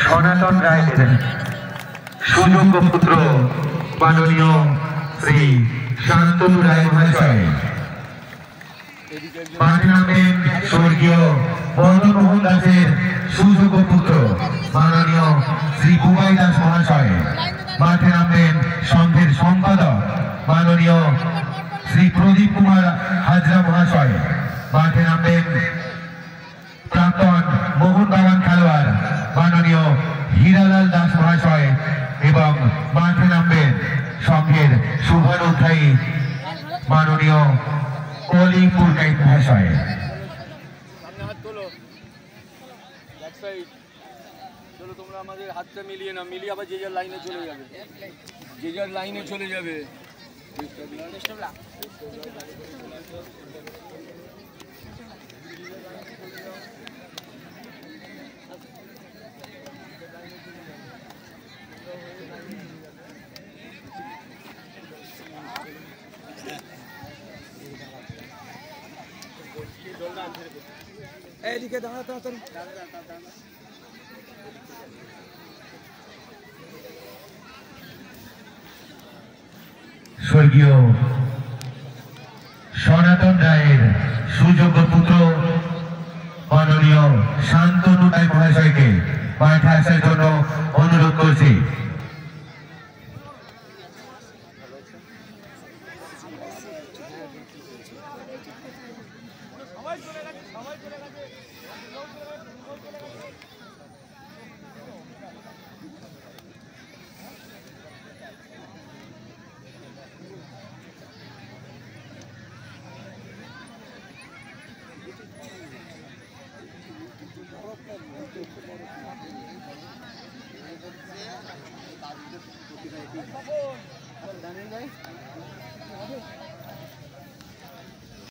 সনাতন রায়ের সুযোগ্য পুত্র মাননীয় শ্রী শান্তনু রায় মহাশয়। মাঠে নামবেন স্বর্গীয় বন্দরমোহন দাসের সুযোগ্য পুত্র মাননীয় শ্রী বুবাই দাস মহাশয়। মাঠে নামবেন সংঘের সম্পাদক মাননীয় শ্রী প্রদীপ কুমার হাজরা মহাশয়। মাঠে নামবেন প্রাক্তন মোহনবাগান খেলোয়াড় মাননীয় হীরালাল দাস মহাশয় এবং মাঠে নামবেন সংঘের শুভানুধ্যায়ী মাননীয় কলি পুরকাইত মহাশয়। তোমরা আমাদের হাতটা মিলিয়ে না, মিলিয়ে আবার যে যার লাইনে চলে যাবে, যে যার লাইনে চলে যাবে। এদিকে দাঁড়া তাড়াতাড়ি। স্বর্গীয় সনাতন রায়ের সুযোগ্য পুত্র মাননীয় শান্তনু রায় মহাশয়কে মাঠে আসার জন্য অনুরোধ করছি। জানেন ভাই